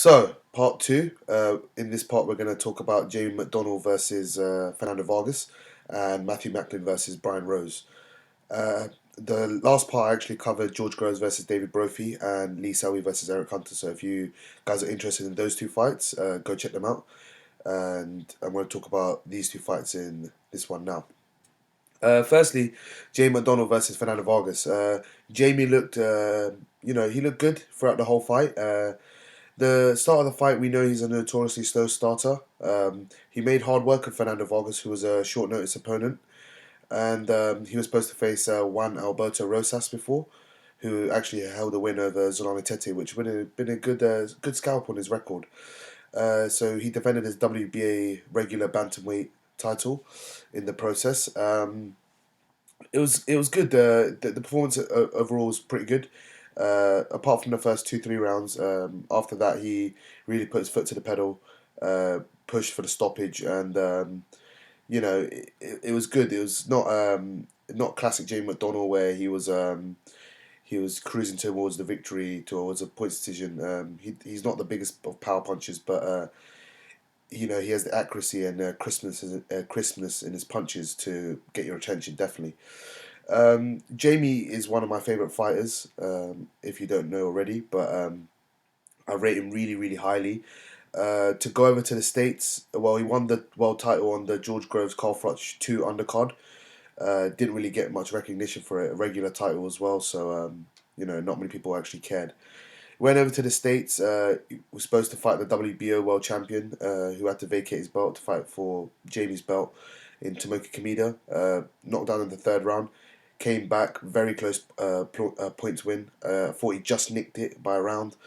So, part two. In this part, we're going to talk about Jamie McDonnell versus Fernando Vargas and Matthew Macklin versus Brian Rose. The last part I actually covered George Groves versus David Brophy and Lee Selby versus Eric Hunter. So, if you guys are interested in those two fights, go check them out. And I'm going to talk about these two fights in this one now. Firstly, Jamie McDonnell versus Fernando Vargas. Jamie looked, he looked good throughout the whole fight. The start of the fight, we know he's a notoriously slow starter. He made hard work of Fernando Vargas, who was a short notice opponent, and he was supposed to face Juan Alberto Rosas before, who actually held a win over Zolano Tete, which would have been a good scalp on his record. So he defended his WBA regular bantamweight title in the process. It was good. The performance overall was pretty good. Apart from the first 2-3 rounds, after that he really put his foot to the pedal, pushed for the stoppage, and it was good. It was not classic Jamie McDonnell where he was cruising towards the victory, towards a points decision. He's not the biggest of power punches, but he has the accuracy and crispness in his punches to get your attention, definitely. Jamie is one of my favorite fighters, if you don't know already, but I rate him really, really highly. To go over to the States, well, he won the world title on the George Groves Carl Froch 2 undercard. Didn't really get much recognition for it, a regular title as well, so not many people actually cared. Went over to the States. He was supposed to fight the WBO world champion, who had to vacate his belt to fight for Jamie's belt in Tomoki Kameda. Knocked down in the third round. Came back, very close points win. Thought he just nicked it by a round.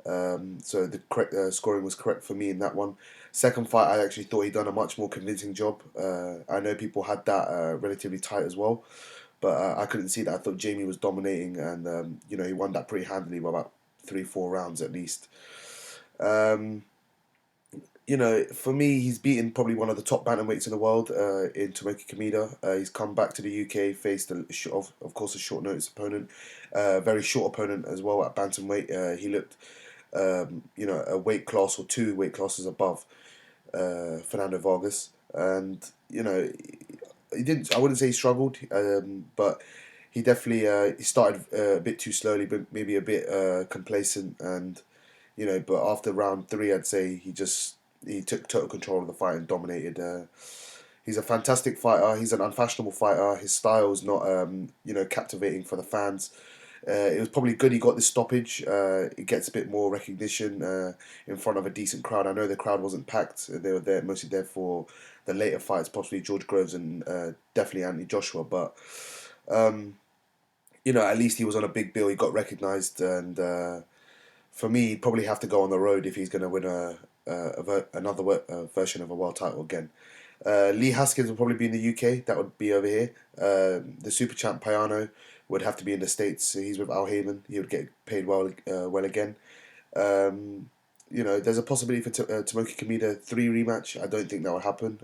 So the correct scoring was correct for me in that one. Second fight, I actually thought he'd done a much more convincing job. I know people had that relatively tight as well, but I couldn't see that. I thought Jamie was dominating, and he won that pretty handily by about 3-4 rounds at least. Um, for me, he's beaten probably one of the top bantamweights in the world in Tomoki Kameda. He's come back to the UK, faced of course a short notice opponent, very short opponent as well at bantamweight. He looked, a weight class or two weight classes above Fernando Vargas, and he didn't. I wouldn't say he struggled, but he definitely he started a bit too slowly, but maybe a bit complacent, and But after round three, I'd say he took total control of the fight and dominated. He's a fantastic fighter. He's an unfashionable fighter. His style is not captivating for the fans. It was probably good he got this stoppage. It gets a bit more recognition in front of a decent crowd. I know the crowd wasn't packed. They were there mostly there for the later fights, possibly George Groves and definitely Anthony Joshua. But at least he was on a big bill. He got recognised, and for me, he'd probably have to go on the road if he's going to win another version of a world title again. Lee Haskins will probably be in the UK. That would be over here. The super champ Payano would have to be in the States. He's with Al Heyman. He would get paid well again. There's a possibility for Tomoki Kameda 3 rematch. I don't think that would happen.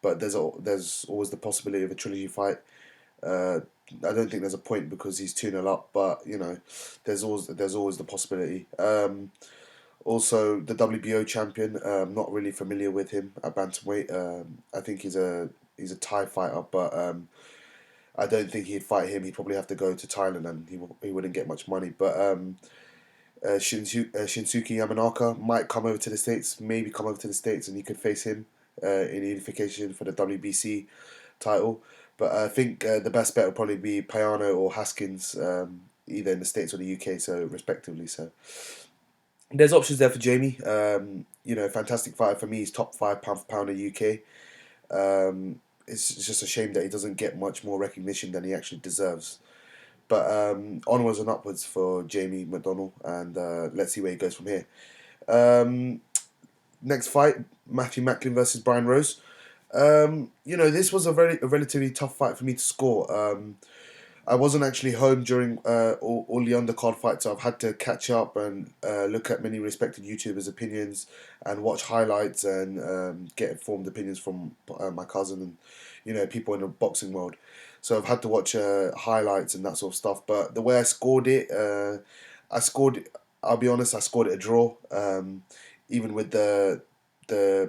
But there's always the possibility of a trilogy fight. I don't think there's a point because he's 2-0 up, but there's always the possibility. Also, the WBO champion. Not really familiar with him at bantamweight. I think he's a Thai fighter, but I don't think he'd fight him. He'd probably have to go to Thailand, and he wouldn't get much money. But Shinsuke Yamanaka might come over to the States. Maybe come over to the States, and he could face him in unification for the WBC title. But I think the best bet would probably be Payano or Haskins, either in the States or the UK, so respectively. So there's options there for Jamie. Fantastic fighter for me. He's top 5 pound for pound in the UK. It's just a shame that he doesn't get much more recognition than he actually deserves. But onwards and upwards for Jamie McDonnell, and let's see where he goes from here. Next fight, Matthew Macklin versus Brian Rose. This was a relatively tough fight for me to score. I wasn't actually home during all the undercard fights, so I've had to catch up and look at many respected YouTubers' opinions and watch highlights and get informed opinions from my cousin and people in the boxing world. So I've had to watch highlights and that sort of stuff. But the way I scored it, I scored I'll be honest, I scored it a draw. Even with the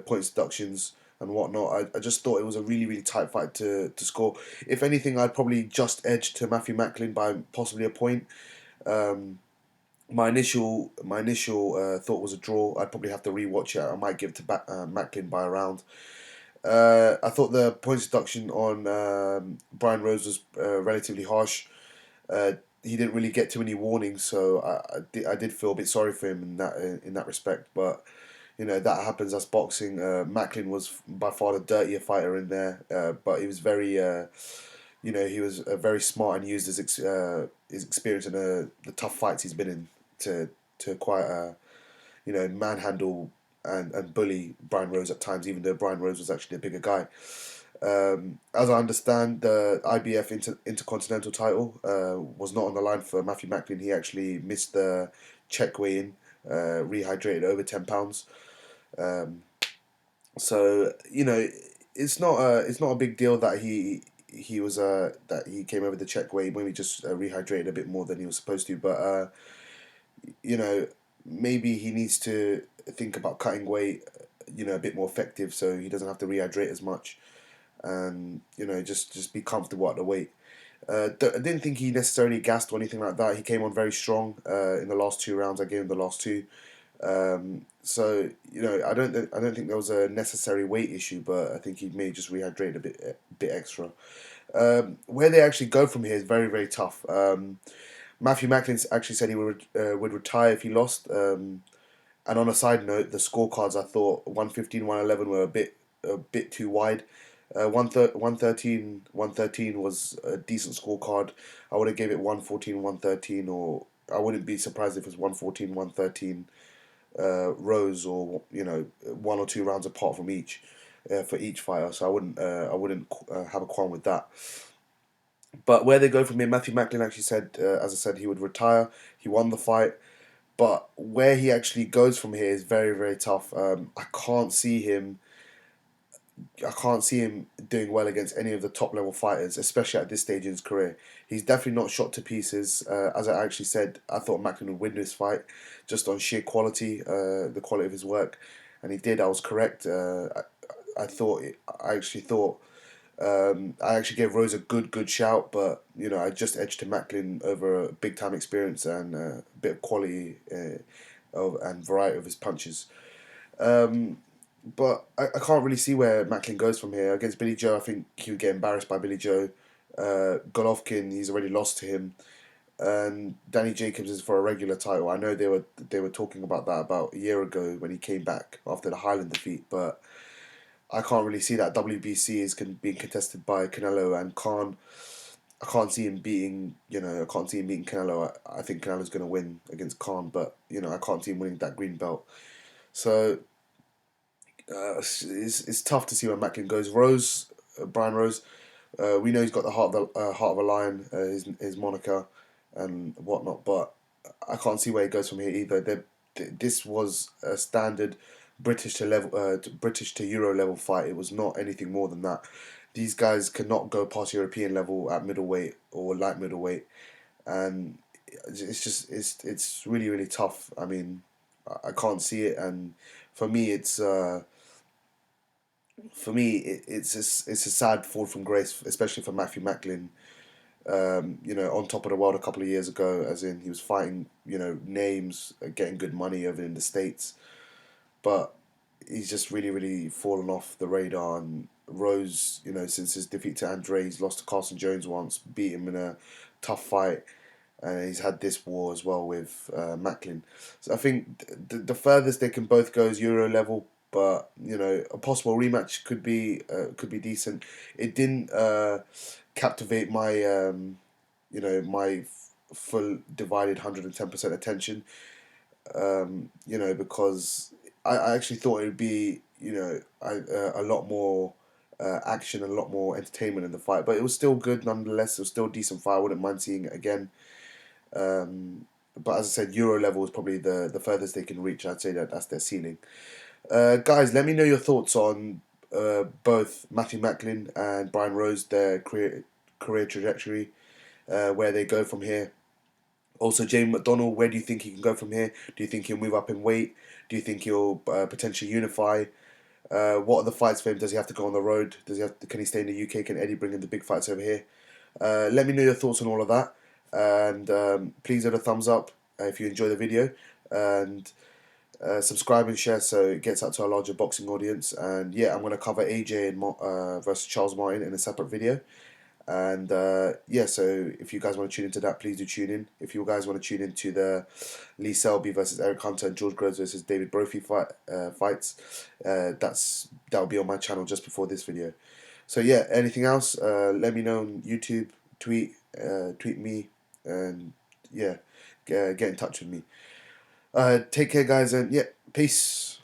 points deductions and whatnot, I just thought it was a really really tight fight to score. If anything, I'd probably just edged to Matthew Macklin by possibly a point. Um, my initial thought was a draw. I'd probably have to rewatch it. I might give it to Macklin by a round. I thought the points deduction on Brian Rose was relatively harsh. Uh, he didn't really get too many warnings, so I did feel a bit sorry for him in that respect. But that happens. That's boxing. Macklin was by far the dirtier fighter in there, but he was very he was very smart and used his experience in the tough fights he's been in to quite manhandle and bully Brian Rose at times, even though Brian Rose was actually a bigger guy. As I understand, the IBF Intercontinental title was not on the line for Matthew Macklin. He actually missed the check weigh-in, rehydrated over £10. Um, so it's not a big deal that he came over the check weight when he just rehydrated a bit more than he was supposed to. But you know maybe he needs to think about cutting weight, a bit more effective, so he doesn't have to rehydrate as much, and just be comfortable at the weight. I didn't think he necessarily gassed or anything like that. He came on very strong in the last two rounds. I gave him the last two. So I don't think there was a necessary weight issue, but I think he may just rehydrate a bit extra. Where they actually go from here is very very tough. Matthew Macklin actually said he would retire if he lost. And on a side note, the scorecards, I thought 115, 111 were a bit too wide. 113 was a decent scorecard. I would have gave it 114, 113, or I wouldn't be surprised if it was 114, 113 rows, or one or two rounds apart from each for each fighter. So I wouldn't have a qualm with that. But where they go from here, Matthew Macklin actually said, as I said, he would retire. He won the fight. But where he actually goes from here is very, very tough. I can't see him doing well against any of the top level fighters, especially at this stage in his career. He's definitely not shot to pieces. As I actually said, I thought Macklin would win this fight just on sheer quality, the quality of his work, and he did. I was correct. I thought. I actually thought. I actually gave Rose a good shout, but I just edged to Macklin over a big time experience and a bit of quality and variety of his punches. Um, but I can't really see where Macklin goes from here. Against Billy Joe, I think he would get embarrassed by Billy Joe. Golovkin, he's already lost to him. And Danny Jacobs is for a regular title. I know they were talking about that about a year ago when he came back after the Highland defeat, but I can't really see that. WBC is being contested by Canelo and Khan. I can't see him beating. I can't see him beating Canelo. I think Canelo's going to win against Khan, but I can't see him winning that green belt. So it's tough to see where Macklin goes. Brian Rose, we know he's got the heart of a lion, his moniker, and whatnot. But I can't see where he goes from here either. This was a standard British to Euro level fight. It was not anything more than that. These guys cannot go past European level at middleweight or light middleweight, and it's really really tough. I mean, I can't see it, and for me, it's a sad fall from grace, especially for Matthew Macklin. On top of the world a couple of years ago, as in he was fighting, names, getting good money over in the States, but he's just really, really fallen off the radar. And Rose, since his defeat to Andre, he's lost to Carson Jones once, beat him in a tough fight, and he's had this war as well with Macklin. So I think the furthest they can both go is Euro level, but a possible rematch could be decent. It didn't captivate my full divided 110% attention, because I actually thought it would be a lot more action and a lot more entertainment in the fight, but it was still good nonetheless. It was still a decent fight. I wouldn't mind seeing it again. But as I said, Euro level is probably the furthest they can reach. I'd say that's their ceiling. Guys, let me know your thoughts on both Matthew Macklin and Brian Rose, their career trajectory, where they go from here. Also, Jamie McDonnell, where do you think he can go from here? Do you think he'll move up in weight? Do you think he'll potentially unify? What are the fights for him? Does he have to go on the road? Can he stay in the UK? Can Eddie bring in the big fights over here? Let me know your thoughts on all of that, and please hit a thumbs up if you enjoy the video, and subscribe and share so it gets out to a larger boxing audience. And yeah, I'm going to cover AJ and versus Charles Martin in a separate video. And yeah, so if you guys want to tune into that, please do tune in. If you guys want to tune into the Lee Selby versus Eric Hunter and George Groves versus David Brophy fights, that'll be on my channel just before this video. So yeah, anything else? Let me know on YouTube, tweet me, and yeah, get in touch with me. Take care, guys, and yeah, peace.